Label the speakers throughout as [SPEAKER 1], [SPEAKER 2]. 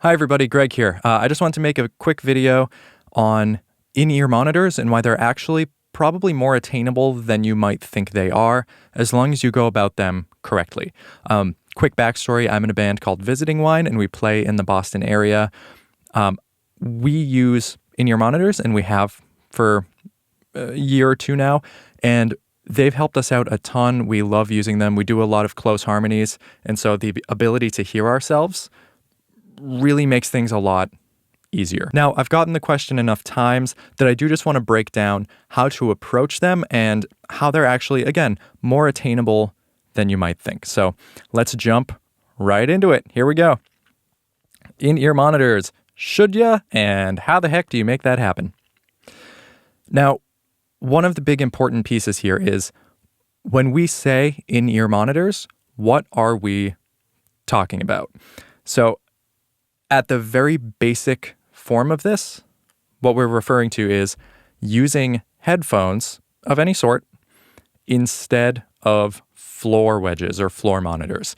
[SPEAKER 1] Hi everybody, Greg here. I just wanted to make a quick video on in-ear monitors and why they're actually probably more attainable than you might think they are, as long as you go about them correctly. Quick backstory, I'm in a band called Visiting Wine and we play in the Boston area. We use in-ear monitors and we have for a year or two now, and they've helped us out a ton. We love using them. We do a lot of close harmonies, and so the ability to hear ourselves really makes things a lot easier. Now, I've gotten the question enough times that I do just want to break down how to approach them and how they're actually, again, more attainable than you might think. So let's jump right into it. Here we go. In-ear monitors, should ya? And how the heck do you make that happen? Now, one of the big important pieces here is when we say in-ear monitors, what are we talking about? So at the very basic form of this, what we're referring to is using headphones of any sort instead of floor wedges or floor monitors.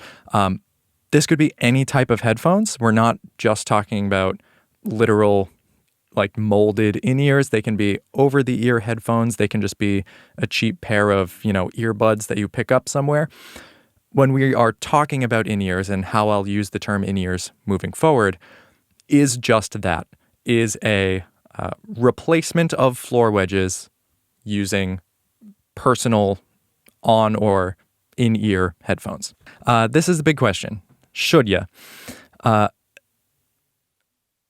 [SPEAKER 1] This could be any type of headphones. We're not just talking about literal like molded in-ears. They can be over-the-ear headphones. They can just be a cheap pair of, earbuds that you pick up somewhere. When we are talking about in-ears and how I'll use the term in-ears moving forward is just that, is a replacement of floor wedges using personal on or in-ear headphones. This is the big question. Should ya?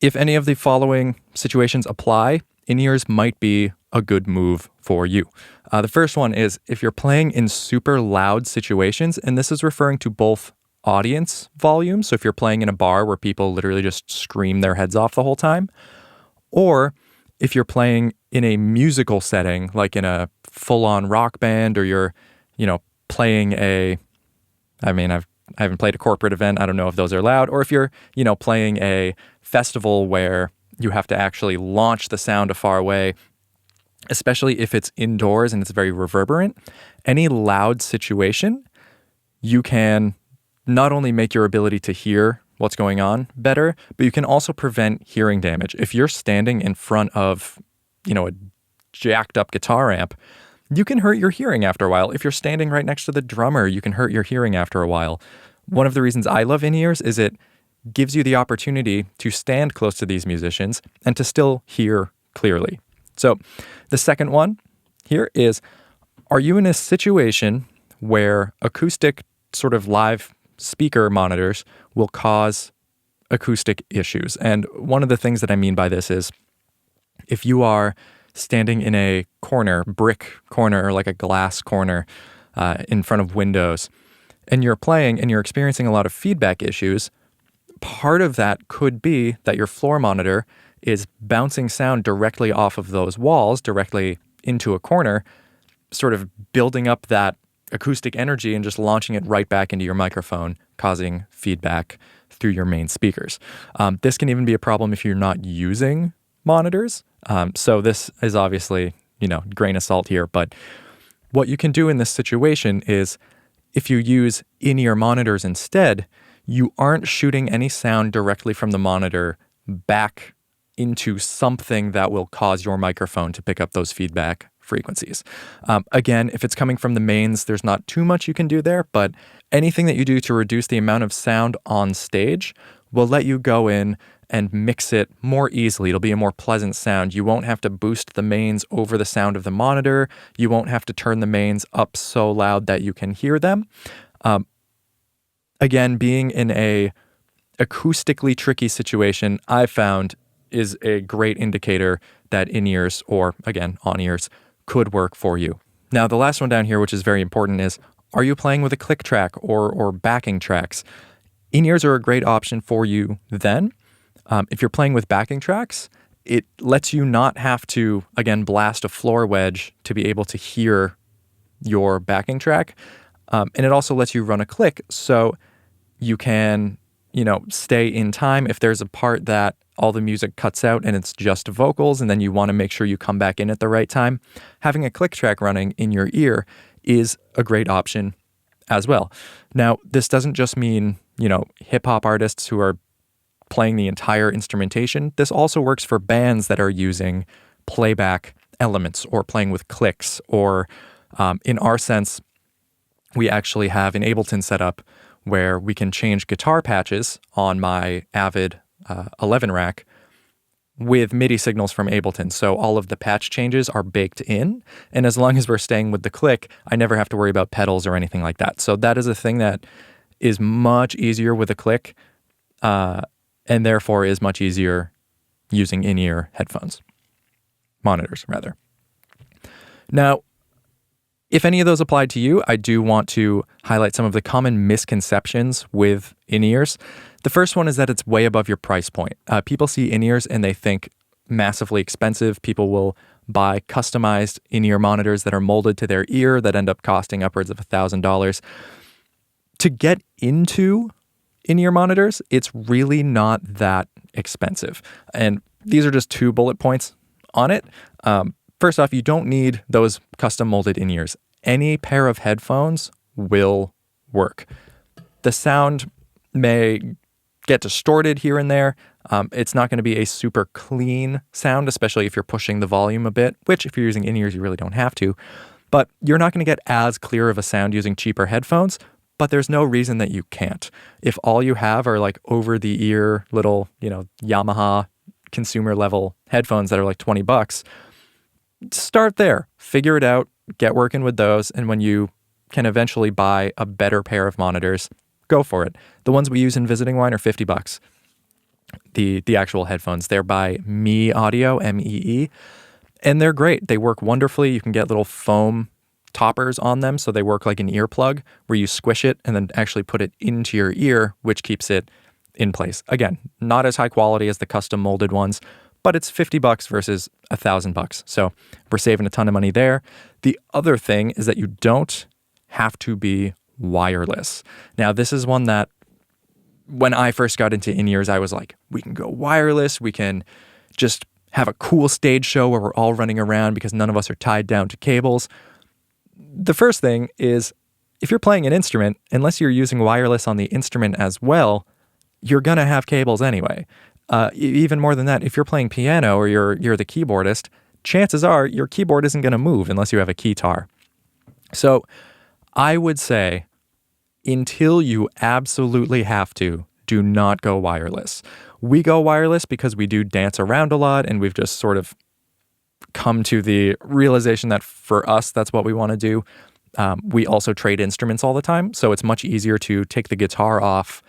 [SPEAKER 1] If any of the following situations apply, in-ears might be a good move for you. The first one is if you're playing in super loud situations, and this is referring to both audience volume, so if you're playing in a bar where people literally just scream their heads off the whole time, or if you're playing in a musical setting, like in a full-on rock band, or you're, playing I haven't played a corporate event. I don't know if those are loud. Or if you're, playing a festival where you have to actually launch the sound a far away, especially if it's indoors and it's very reverberant, any loud situation, you can not only make your ability to hear what's going on better, but you can also prevent hearing damage. If you're standing in front of, a jacked up guitar amp, you can hurt your hearing after a while. If you're standing right next to the drummer, you can hurt your hearing after a while. One of the reasons I love in-ears is it gives you the opportunity to stand close to these musicians and to still hear clearly. So the second one here is, are you in a situation where acoustic sort of live speaker monitors will cause acoustic issues? And one of the things that I mean by this is if you are standing in a corner, brick corner, or like a glass corner in front of windows, and you're playing and you're experiencing a lot of feedback issues, part of that could be that your floor monitor is bouncing sound directly off of those walls, directly into a corner, sort of building up that acoustic energy and just launching it right back into your microphone, causing feedback through your main speakers. This can even be a problem if you're not using monitors. So this is obviously, grain of salt here, but what you can do in this situation is if you use in-ear monitors instead, you aren't shooting any sound directly from the monitor back into something that will cause your microphone to pick up those feedback frequencies. Again, if it's coming from the mains, there's not too much you can do there, but anything that you do to reduce the amount of sound on stage will let you go in and mix it more easily. It'll be a more pleasant sound. You won't have to boost the mains over the sound of the monitor. You won't have to turn the mains up so loud that you can hear them. Again, being in a acoustically tricky situation, I found is a great indicator that in-ears or, again, on-ears could work for you. Now, the last one down here, which is very important, is are you playing with a click track or backing tracks? In-ears are a great option for you then. If you're playing with backing tracks, it lets you not have to, again, blast a floor wedge to be able to hear your backing track. And it also lets you run a click so you can, stay in time. If there's a part that all the music cuts out and it's just vocals and then you want to make sure you come back in at the right time, having a click track running in your ear is a great option as well. Now, this doesn't just mean, hip hop artists who are playing the entire instrumentation. This also works for bands that are using playback elements or playing with clicks, or in our sense, we actually have an Ableton setup where we can change guitar patches on my Avid 11 rack with MIDI signals from Ableton. So all of the patch changes are baked in. And as long as we're staying with the click, I never have to worry about pedals or anything like that. So that is a thing that is much easier with a click, and therefore is much easier using in-ear monitors rather. Now, if any of those applied to you, I do want to highlight some of the common misconceptions with in-ears. The first one is that it's way above your price point. People see in-ears and they think massively expensive. People will buy customized in-ear monitors that are molded to their ear that end up costing upwards of $1,000. To get into in-ear monitors, it's really not that expensive. And these are just 2 bullet points on it. First off, you don't need those custom molded in-ears. Any pair of headphones will work. The sound may get distorted here and there. It's not going to be a super clean sound, especially if you're pushing the volume a bit, which if you're using in-ears, you really don't have to. But you're not going to get as clear of a sound using cheaper headphones, but there's no reason that you can't. If all you have are like over-the-ear little, Yamaha consumer level headphones that are like $20, start there, figure it out, get working with those, and when you can eventually buy a better pair of monitors, go for it. The ones we use in Visiting Wine are $50. The actual headphones, they're by Me Audio, MEE, and they're great. They work wonderfully. You can get little foam toppers on them, so they work like an earplug where you squish it and then actually put it into your ear, which keeps it in place. Again, not as high quality as the custom molded ones, but it's $50 versus $1,000. So we're saving a ton of money there. The other thing is that you don't have to be wireless. Now, this is one that when I first got into in-ears, I was like, we can go wireless. We can just have a cool stage show where we're all running around because none of us are tied down to cables. The first thing is, if you're playing an instrument, unless you're using wireless on the instrument as well, you're going to have cables anyway. Even more than that, if you're playing piano or you're the keyboardist, chances are your keyboard isn't going to move unless you have a keytar. So I would say, until you absolutely have to, do not go wireless. We go wireless because we do dance around a lot, and we've just sort of come to the realization that for us, that's what we want to do. We also trade instruments all the time, so it's much easier to take the guitar off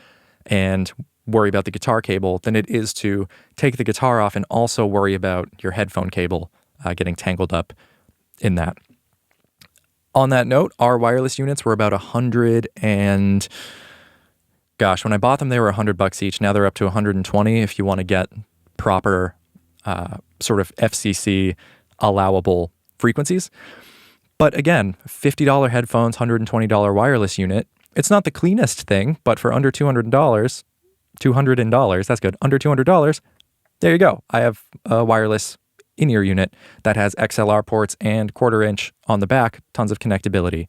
[SPEAKER 1] and worry about the guitar cable than it is to take the guitar off and also worry about your headphone cable getting tangled up in that. On that note, our wireless units were about when I bought them, they were $100 each. Now they're up to $120 if you want to get proper sort of FCC allowable frequencies. But again, $50 headphones, $120 wireless unit. It's not the cleanest thing, but for under $200, that's good. Under $200, there you go. I have a wireless in-ear unit that has XLR ports and 1/4 inch on the back, tons of connectability.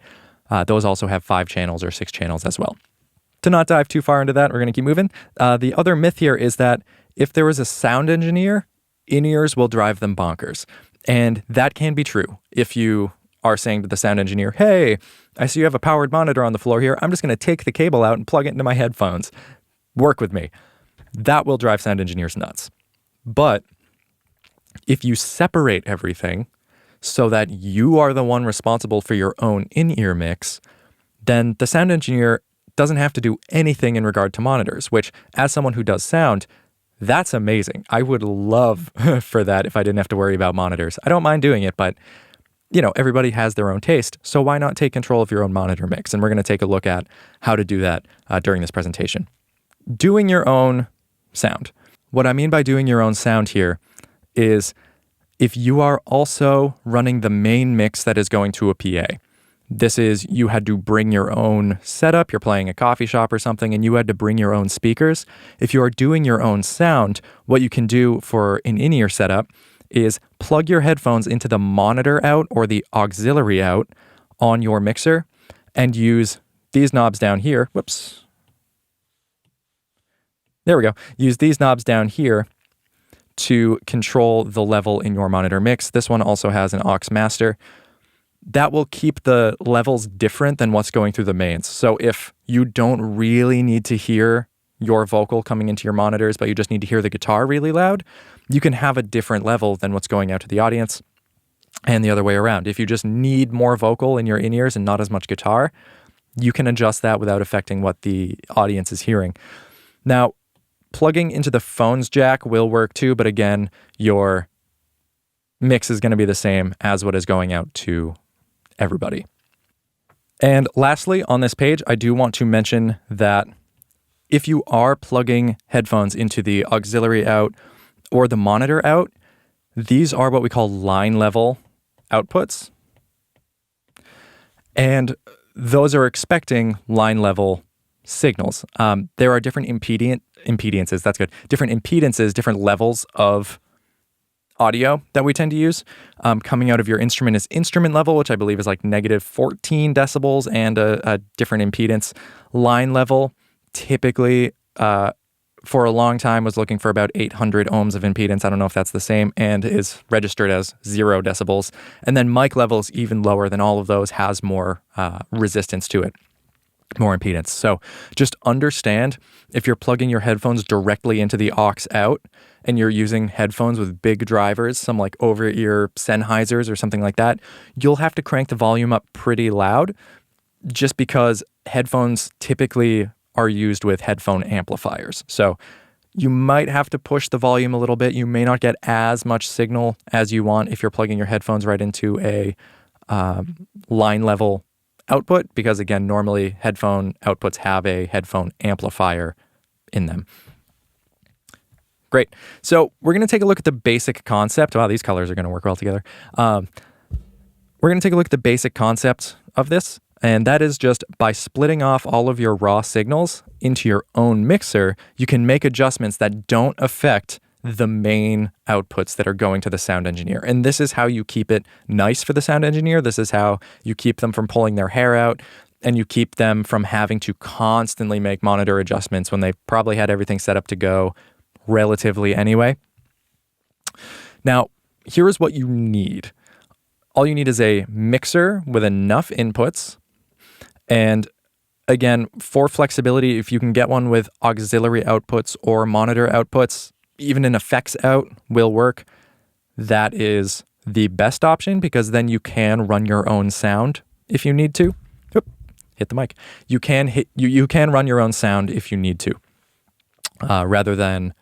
[SPEAKER 1] Those also have 5 channels or 6 channels as well. To not dive too far into that, we're going to keep moving. The other myth here is that if there was a sound engineer, in-ears will drive them bonkers. And that can be true. If you are saying to the sound engineer, hey, I see you have a powered monitor on the floor here. I'm just going to take the cable out and plug it into my headphones. Work with me. That will drive sound engineers nuts. But if you separate everything so that you are the one responsible for your own in-ear mix, then the sound engineer doesn't have to do anything in regard to monitors, which, as someone who does sound, that's amazing. I would love for that if I didn't have to worry about monitors. I don't mind doing it, but everybody has their own taste. So why not take control of your own monitor mix? And we're going to take a look at how to do that during this presentation. Doing your own sound. What I mean by doing your own sound here is if you are also running the main mix that is going to a PA. This is, you had to bring your own setup, you're playing a coffee shop or something, and you had to bring your own speakers. If you are doing your own sound, what you can do for an in-ear setup is plug your headphones into the monitor out or the auxiliary out on your mixer and use these knobs down here. Whoops. There we go. Use these knobs down here to control the level in your monitor mix. This one also has an aux master. That will keep the levels different than what's going through the mains. So if you don't really need to hear your vocal coming into your monitors, but you just need to hear the guitar really loud, you can have a different level than what's going out to the audience, and the other way around. If you just need more vocal in your in-ears and not as much guitar, you can adjust that without affecting what the audience is hearing. Now, plugging into the phone's jack will work too, but again, your mix is going to be the same as what is going out to everybody. And lastly, on this page, I do want to mention that if you are plugging headphones into the auxiliary out or the monitor out, these are what we call line level outputs. And those are expecting line level signals. There are different impedances, that's good, different impedances, different levels of audio that we tend to use. Coming out of your instrument is instrument level, which I believe is like negative 14 decibels and a different impedance. Line level typically for a long time was looking for about 800 ohms of impedance. I don't know if that's the same, and is registered as 0 decibels. And then mic level is even lower than all of those, has more resistance to it, more impedance. So just understand, if you're plugging your headphones directly into the aux out and you're using headphones with big drivers, some like over-ear Sennheisers or something like that, you'll have to crank the volume up pretty loud, just because headphones typically are used with headphone amplifiers. So you might have to push the volume a little bit. You may not get as much signal as you want if you're plugging your headphones right into a line level output, because again, normally headphone outputs have a headphone amplifier in them. Great. So we're going to take a look at the basic concept. Wow, these colors are going to work well together. We're going to take a look at the basic concept of this, and that is just by splitting off all of your raw signals into your own mixer, you can make adjustments that don't affect the main outputs that are going to the sound engineer. And this is how you keep it nice for the sound engineer. This is how you keep them from pulling their hair out, and you keep them from having to constantly make monitor adjustments when they probably had everything set up to go relatively anyway. Now, here is what you need. All you need is a mixer with enough inputs. And again, for flexibility, if you can get one with auxiliary outputs or monitor outputs, even an effects out will work. That is the best option, because then you can run your own sound if you need to. Oop, hit the mic. You can run your own sound if you need to, rather than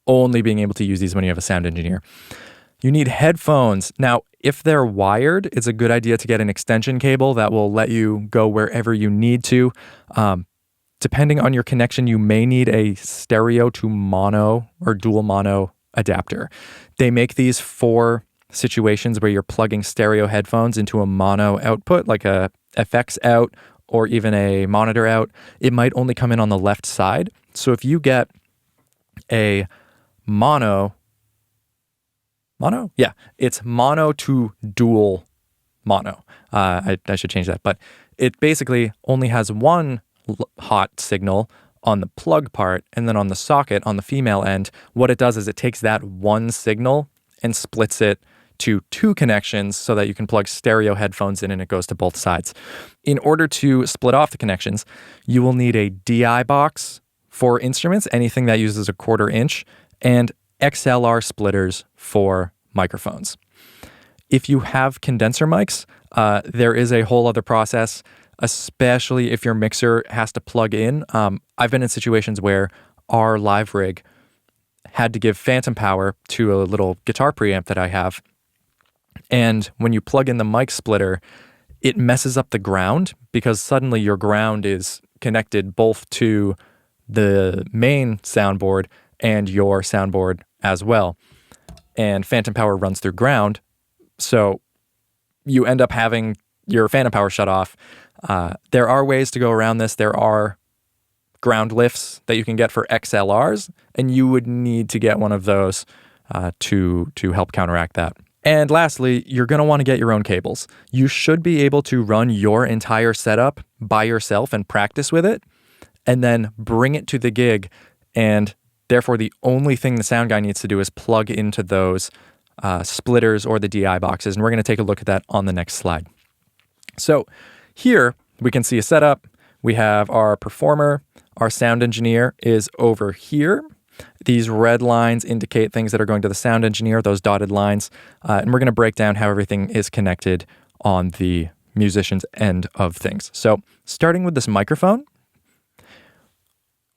[SPEAKER 1] only being able to use these when you have a sound engineer. You need headphones. Now, if they're wired, it's a good idea to get an extension cable that will let you go wherever you need to. Depending on your connection, you may need a stereo to mono or dual mono adapter. They make these for situations where you're plugging stereo headphones into a mono output, like a FX out or even a monitor out. It might only come in on the left side. So if you get a mono? Yeah, it's mono to dual mono. I should change that. But it basically only has one hot signal on the plug part, and then on the socket, on the female end, what it does is it takes that one signal and splits it to two connections so that you can plug stereo headphones in and it goes to both sides. In order to split off the connections, you will need a DI box for instruments, anything that uses a 1/4 inch, and XLR splitters for microphones. If you have condenser mics, there is a whole other process, especially if your mixer has to plug in. I've been in situations where our live rig had to give phantom power to a little guitar preamp that I have. And when you plug in the mic splitter, it messes up the ground, because suddenly your ground is connected both to the main soundboard and your soundboard as well. And phantom power runs through ground. So you end up having your phantom power shut off. There are ways to go around this. There are ground lifts that you can get for XLRs, and you would need to get one of those to help counteract that. And lastly, you're going to want to get your own cables. You should be able to run your entire setup by yourself and practice with it, and then bring it to the gig And therefore, the only thing the sound guy needs to do is plug into those splitters or the DI boxes. And we're going to take a look at that on the next slide. So here we can see a setup. We have our performer. Our sound engineer is over here. These red lines indicate things that are going to the sound engineer, those dotted lines. And we're going to break down how everything is connected on the musician's end of things. So starting with this microphone,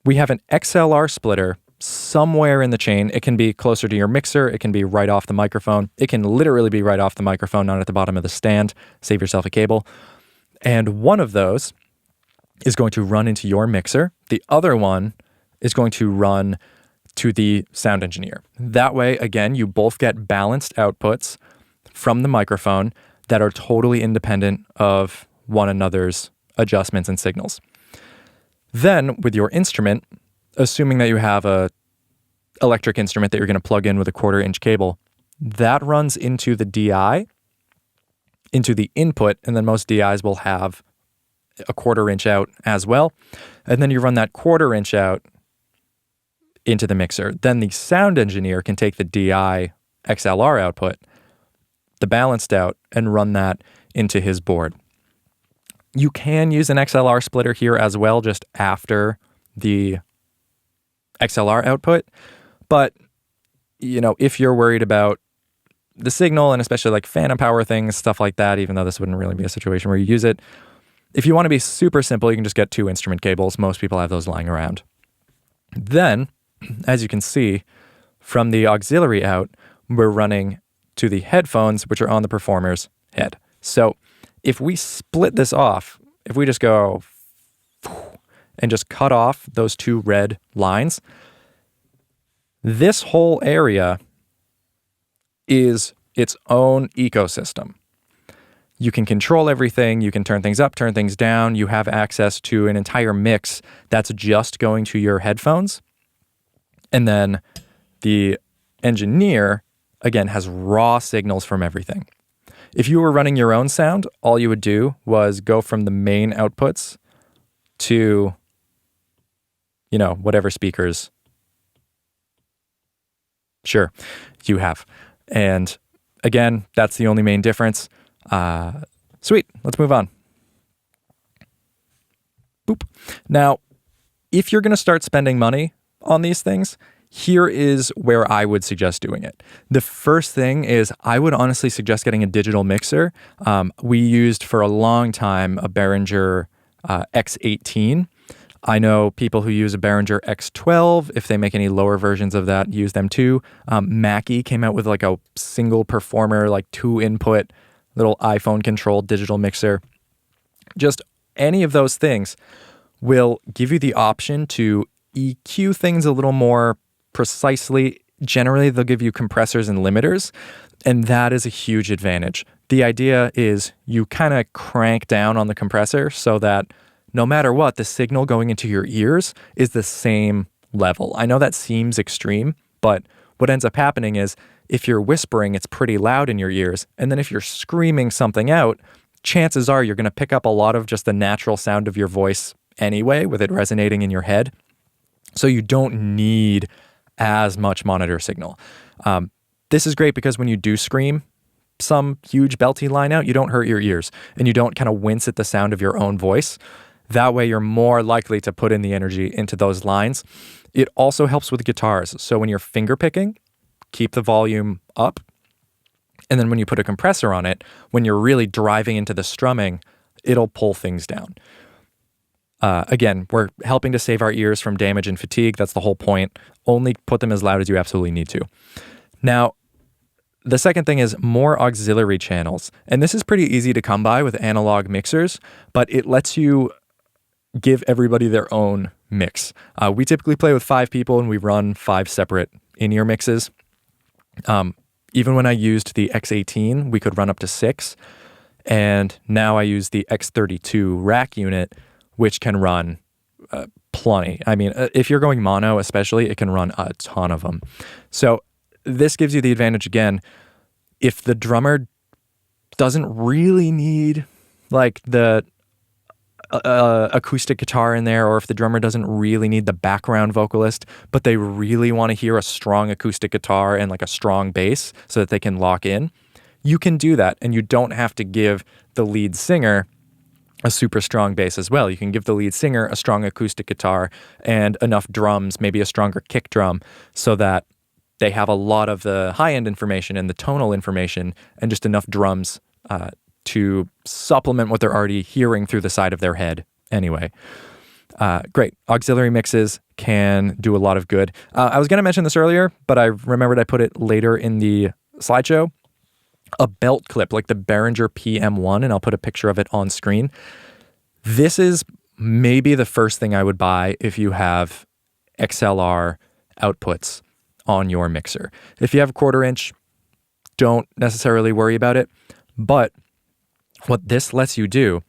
[SPEAKER 1] we have an XLR splitter somewhere in the chain. It can be closer to your mixer. It can be right off the microphone. It can literally be right off the microphone, not at the bottom of the stand. Save yourself a cable. And one of those is going to run into your mixer. The other one is going to run to the sound engineer. That way, again, you both get balanced outputs from the microphone that are totally independent of one another's adjustments and signals. Then with your instrument, assuming that you have a electric instrument that you're going to plug in with a 1/4-inch cable, that runs into the DI, into the input, and then most DIs will have a 1/4-inch out as well. And then you run that 1/4-inch out into the mixer. Then the sound engineer can take the DI XLR output, the balanced out, and run that into his board. You can use an XLR splitter here as well, just after the XLR output. But, if you're worried about the signal and especially like phantom power things, stuff like that, even though this wouldn't really be a situation where you use it, if you want to be super simple, you can just get 2 instrument cables. Most people have those lying around. Then, as you can see, from the auxiliary out, we're running to the headphones, which are on the performer's head. So if we split this off, if we just go and just cut off those 2 red lines, this whole area is its own ecosystem. You can control everything. You can turn things up, turn things down. You have access to an entire mix that's just going to your headphones. And then the engineer, again, has raw signals from everything. If you were running your own sound, all you would do was go from the main outputs to, whatever speakers, sure, you have. And again, that's the only main difference. Sweet, let's move on. Boop. Now, if you're going to start spending money on these things, here is where I would suggest doing it. The first thing is I would honestly suggest getting a digital mixer. We used for a long time a Behringer X18. I know people who use a Behringer X12. If they make any lower versions of that, use them too. Mackie came out with like a single performer, like 2 input, little iPhone controlled digital mixer. Just any of those things will give you the option to EQ things a little more precisely. Generally, they'll give you compressors and limiters, and that is a huge advantage. The idea is you kind of crank down on the compressor so that no matter what, the signal going into your ears is the same level. I know that seems extreme, but what ends up happening is if you're whispering, it's pretty loud in your ears. And then if you're screaming something out, chances are you're going to pick up a lot of just the natural sound of your voice anyway, with it resonating in your head. So you don't need as much monitor signal. This is great because when you do scream some huge belty line out, you don't hurt your ears and you don't kind of wince at the sound of your own voice. That way you're more likely to put in the energy into those lines. It also helps with guitars. So when you're finger picking, keep the volume up. And then when you put a compressor on it, when you're really driving into the strumming, it'll pull things down. Again, we're helping to save our ears from damage and fatigue. That's the whole point. Only put them as loud as you absolutely need to. Now, the second thing is more auxiliary channels. And this is pretty easy to come by with analog mixers, but it lets you give everybody their own mix. We typically play with 5 people and we run 5 separate in-ear mixes. Even when I used the X18, we could run up to 6. And now I use the X32 rack unit, which can run plenty. I mean, if you're going mono especially, it can run a ton of them. So this gives you the advantage again. If the drummer doesn't really need like the acoustic guitar in there, or if the drummer doesn't really need the background vocalist, but they really want to hear a strong acoustic guitar and like a strong bass so that they can lock in, you can do that. And you don't have to give the lead singer a super strong bass as well. You can give the lead singer a strong acoustic guitar and enough drums, maybe a stronger kick drum, so that they have a lot of the high-end information and the tonal information and just enough drums to supplement what they're already hearing through the side of their head anyway. Great. Auxiliary mixes can do a lot of good. I was going to mention this earlier, but I remembered I put it later in the slideshow. A belt clip like the Behringer PM1, and I'll put a picture of it on screen. This is maybe the first thing I would buy if you have XLR outputs on your mixer. If you have a 1/4 inch, don't necessarily worry about it. But what this lets you do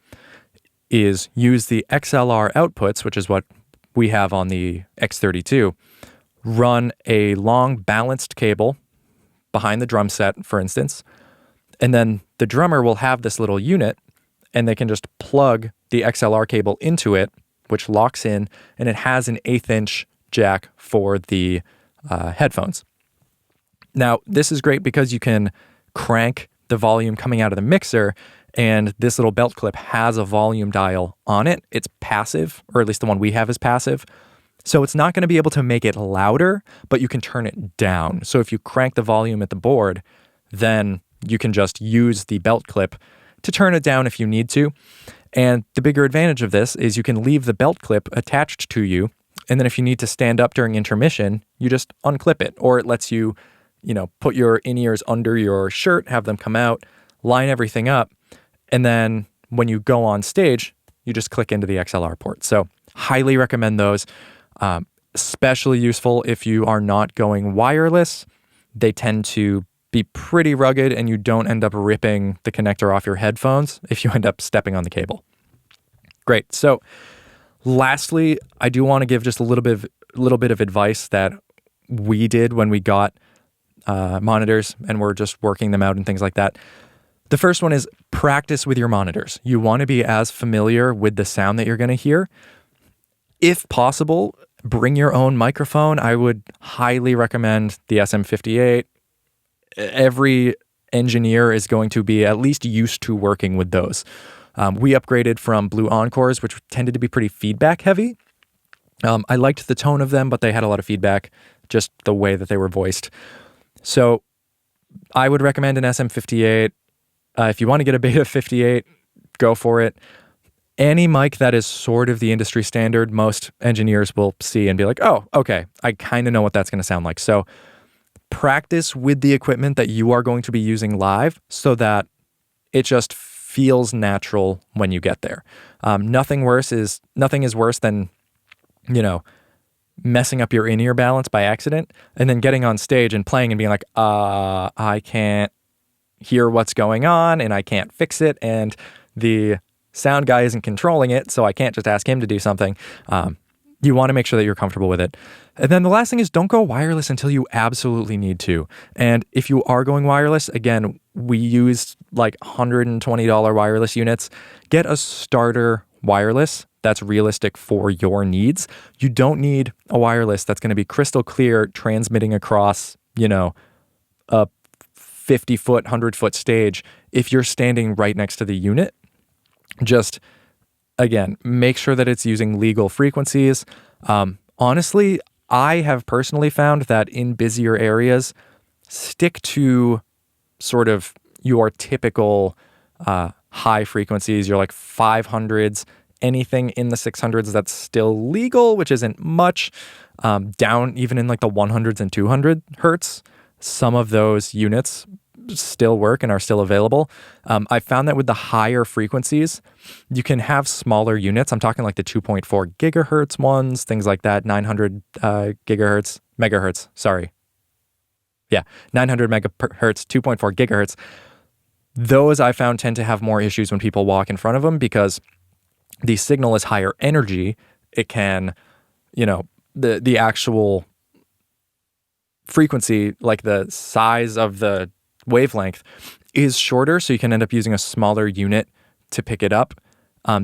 [SPEAKER 1] is use the XLR outputs, which is what we have on the X32, run a long balanced cable behind the drum set, for instance, and then the drummer will have this little unit and they can just plug the XLR cable into it, which locks in, and it has an 1/8 inch jack for the headphones. Now, this is great because you can crank the volume coming out of the mixer, and this little belt clip has a volume dial on it. It's passive, or at least the one we have is passive. So it's not going to be able to make it louder, but you can turn it down. So if you crank the volume at the board, then you can just use the belt clip to turn it down if you need to. And the bigger advantage of this is you can leave the belt clip attached to you, and then if you need to stand up during intermission, you just unclip it, or it lets you, put your in-ears under your shirt, have them come out, line everything up, and then when you go on stage, you just click into the XLR port. So highly recommend those. Especially useful if you are not going wireless. They tend to be pretty rugged, and you don't end up ripping the connector off your headphones if you end up stepping on the cable. Great. So lastly, I do want to give just a little bit of advice that we did when we got monitors and we're just working them out and things like that. The first one is practice with your monitors. You want to be as familiar with the sound that you're going to hear. If possible, bring your own microphone. I would highly recommend the SM58. Every engineer is going to be at least used to working with those. We upgraded from Blue Encores, which tended to be pretty feedback heavy. I liked the tone of them, but they had a lot of feedback, just the way that they were voiced. So I would recommend an SM58. If you want to get a Beta 58, go for it. Any mic that is sort of the industry standard, most engineers will see and be like, oh, okay, I kind of know what that's going to sound like. So practice with the equipment that you are going to be using live so that it just feels natural when you get there. Nothing is worse than, messing up your in-ear balance by accident and then getting on stage and playing and being like, I can't hear what's going on and I can't fix it, and the sound guy isn't controlling it, so I can't just ask him to do something. You want to make sure that you're comfortable with it. And then the last thing is don't go wireless until you absolutely need to. And if you are going wireless, again, we used like $120 wireless units. Get a starter wireless that's realistic for your needs. You don't need a wireless that's going to be crystal clear transmitting across, a 50-foot, 100-foot stage if you're standing right next to the unit. Just, again, make sure that it's using legal frequencies. Honestly, I have personally found that in busier areas, stick to sort of your typical high frequencies, your like 500s, anything in the 600s that's still legal, which isn't much, down even in like the 100s and 200 hertz. Some of those units still work and are still available. I found that with the higher frequencies, you can have smaller units. I'm talking like the 2.4 gigahertz ones, things like that, 900 megahertz, sorry. Yeah, 900 megahertz, 2.4 gigahertz. Those I found tend to have more issues when people walk in front of them because the signal is higher energy. It can, the actual frequency, like the size of the wavelength, is shorter, so you can end up using a smaller unit to pick it up.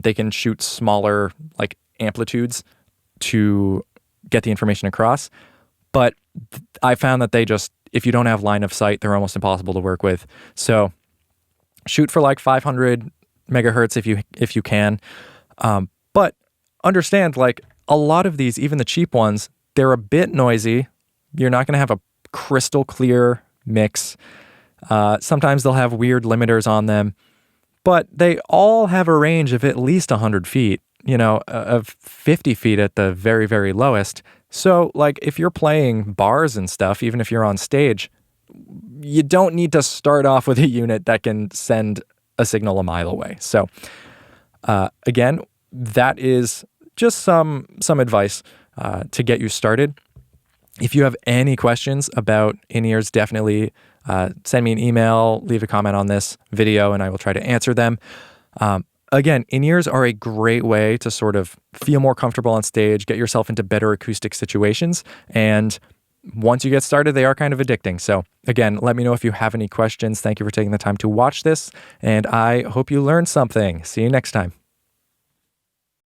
[SPEAKER 1] They can shoot smaller like amplitudes to get the information across. But I found that if you don't have line of sight, they're almost impossible to work with. So shoot for like 500 megahertz if you can. But understand, like, a lot of these, even the cheap ones, they're a bit noisy. You're not going to have a crystal clear mix. Sometimes they'll have weird limiters on them, but they all have a range of at least 100 feet, of 50 feet at the very, very lowest. So, like, if you're playing bars and stuff, even if you're on stage, you don't need to start off with a unit that can send a signal a mile away. So, again, that is just some advice to get you started. If you have any questions about in-ears, definitely send me an email, leave a comment on this video, and I will try to answer them. Again, in-ears are a great way to sort of feel more comfortable on stage, get yourself into better acoustic situations, and once you get started, they are kind of addicting. So again, let me know if you have any questions. Thank you for taking the time to watch this, and I hope you learned something. See you next time.